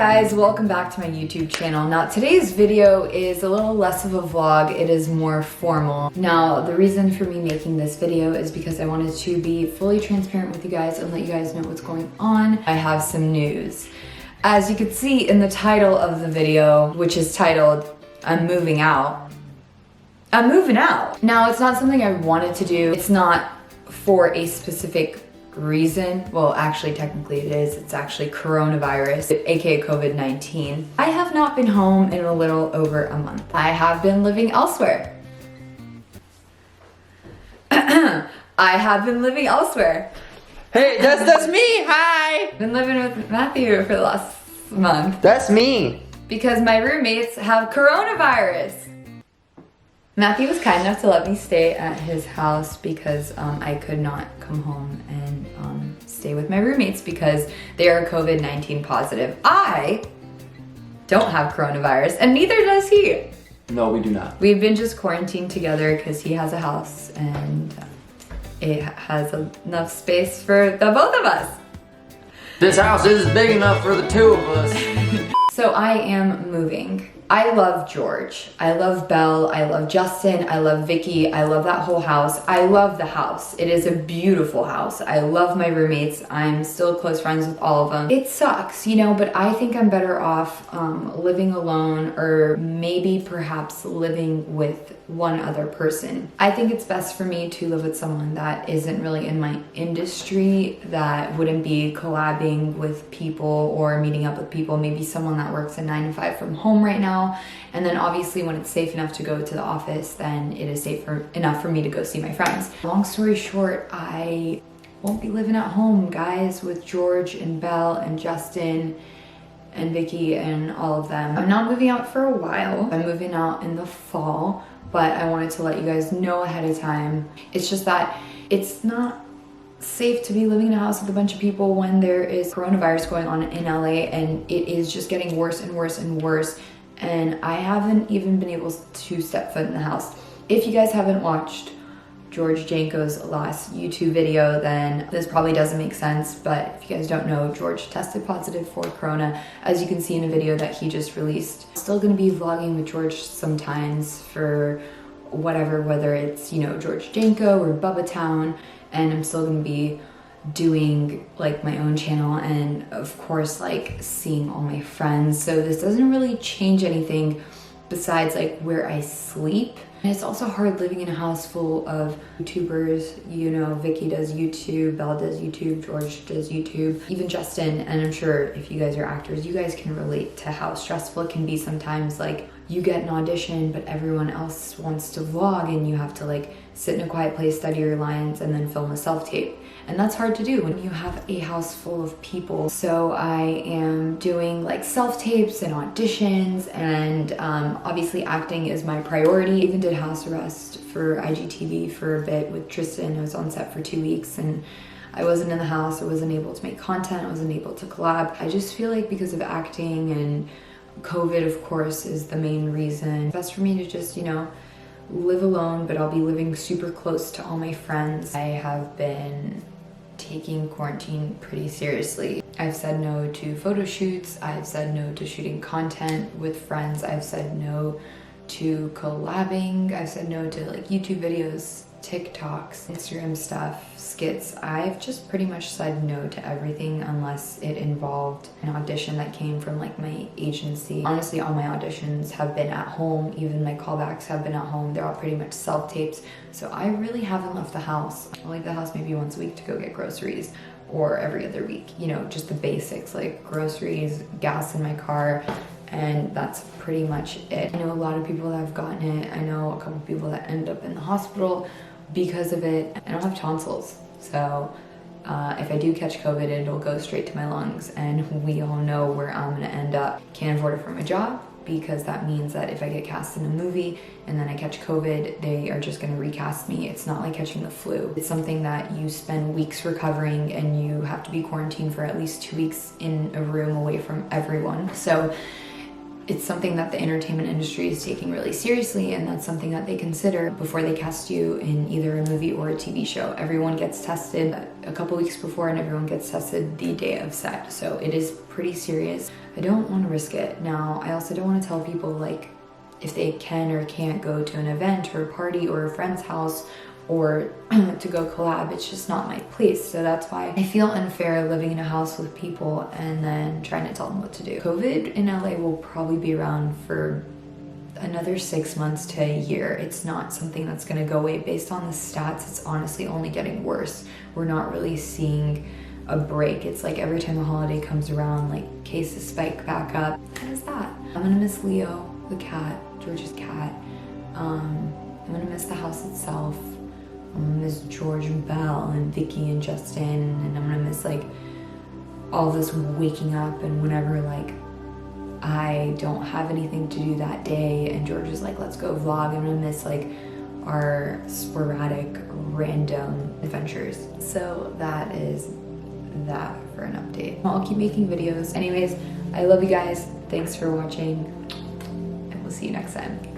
guys, welcome back to my YouTube channel. Now today's video is a little less of a vlog, it is more formal. Now the reason for me making this video is because I wanted to be fully transparent with you guys and let you guys know what's going on. I have some news. As you can see in the title of the video, which is titled, I'm moving out. I'm moving out. Now it's not something I wanted to do. It's not for a specific reason. Well, actually, technically it is. It's actually coronavirus, aka COVID-19. I have not been home in a little over a month. I have been living elsewhere. I have been living elsewhere. Hey, that's me. Hi. Been living with Matthew for the last month. That's me. Because my roommates have coronavirus. Matthew was kind enough to let me stay at his house because I could not come home and stay with my roommates because they are COVID-19 positive. I don't have coronavirus and neither does he. No, we do not. We've been just quarantined together because he has a house and it has enough space for the both of us. This house is big enough for the two of us. So I am moving. I love George. I love Belle. I love Justin. I love Vicky. I love that whole house. I love the house. It is a beautiful house. I love my roommates. I'm still close friends with all of them. It sucks, you know, but I think I'm better off living alone or maybe perhaps living with one other person. I think it's best for me to live with someone that isn't really in my industry, that wouldn't be collabing with people or meeting up with people, maybe someone that works a 9 to 5 from home right now. And then obviously when it's safe enough to go to the office, then it is safe enough for me to go see my friends. Long story short, I won't be living at home, guys, with George and Belle and Justin and Vicky and all of them. I'm not moving out for a while. I'm moving out in the fall, but I wanted to let you guys know ahead of time. It's just that it's not safe to be living in a house with a bunch of people when there is coronavirus going on in LA, and it is just getting worse and worse and worse. And I haven't even been able to step foot in the house. If you guys haven't watched George Janko's last YouTube video, then this probably doesn't make sense, but if you guys don't know, George tested positive for corona, as you can see in a video that he just released. Still gonna be vlogging with George sometimes for whatever, whether it's, you know, George Janko or Bubba Town, and I'm still gonna be doing like my own channel and of course like seeing all my friends. So this doesn't really change anything besides like where I sleep. And it's also hard living in a house full of YouTubers. You know, Vicky does YouTube, Belle does YouTube, George does YouTube, even Justin. And I'm sure if you guys are actors, you guys can relate to how stressful it can be sometimes. Like you get an audition, but everyone else wants to vlog and you have to like sit in a quiet place, study your lines, and then film a self-tape. And that's hard to do when you have a house full of people. So I am doing like self-tapes and auditions, and obviously acting is my priority. I even did house arrest for IGTV for a bit with Tristan. I was on set for 2 weeks and I wasn't in the house. I wasn't able to make content. I wasn't able to collab. I just feel like because of acting and COVID, of course, is the main reason. It's best for me to just, you know, live alone, but I'll be living super close to all my friends. I have been taking quarantine pretty seriously. I've said no to photo shoots. I've said no to shooting content with friends. I've said no to collabing. I've said no to like YouTube videos, TikToks, Instagram stuff, skits. I've just pretty much said no to everything unless it involved an audition that came from like my agency. Honestly, all my auditions have been at home. Even my callbacks have been at home. They're all pretty much self-tapes. So I really haven't left the house. I leave the house maybe once a week to go get groceries, or every other week. You know, just the basics like groceries, gas in my car, and that's pretty much it. I know a lot of people that have gotten it. I know a couple people that end up in the hospital because of it. I don't have tonsils, so if I do catch COVID, it'll go straight to my lungs, and we all know where I'm gonna end up. Can't afford it for my job, because that means that if I get cast in a movie and then I catch COVID, they are just gonna recast me. It's not like catching the flu. It's something that you spend weeks recovering, and you have to be quarantined for at least 2 weeks in a room away from everyone. So it's something that the entertainment industry is taking really seriously, and that's something that they consider before they cast you in either a movie or a TV show. Everyone gets tested a couple weeks before, and everyone gets tested the day of set. So it is pretty serious. I don't want to risk it. Now, I also don't want to tell people like if they can or can't go to an event or a party or a friend's house or to go collab. It's just not my place. So that's why I feel unfair living in a house with people and then trying to tell them what to do. COVID in LA will probably be around for another 6 months to a year. It's not something that's going to go away. Based on the stats, it's honestly only getting worse. We're not really seeing a break. It's like every time a holiday comes around, like cases spike back up. What is that? I'm gonna miss Leo, the cat, George's cat. I'm gonna miss the house itself. I'm gonna miss George and Belle and Vicky and Justin, and I'm gonna miss like all this waking up and whenever like I don't have anything to do that day and George is like, let's go vlog. I'm gonna miss like our sporadic random adventures. So that is that for an update. I'll keep making videos. Anyways, I love you guys. Thanks for watching, and we'll see you next time.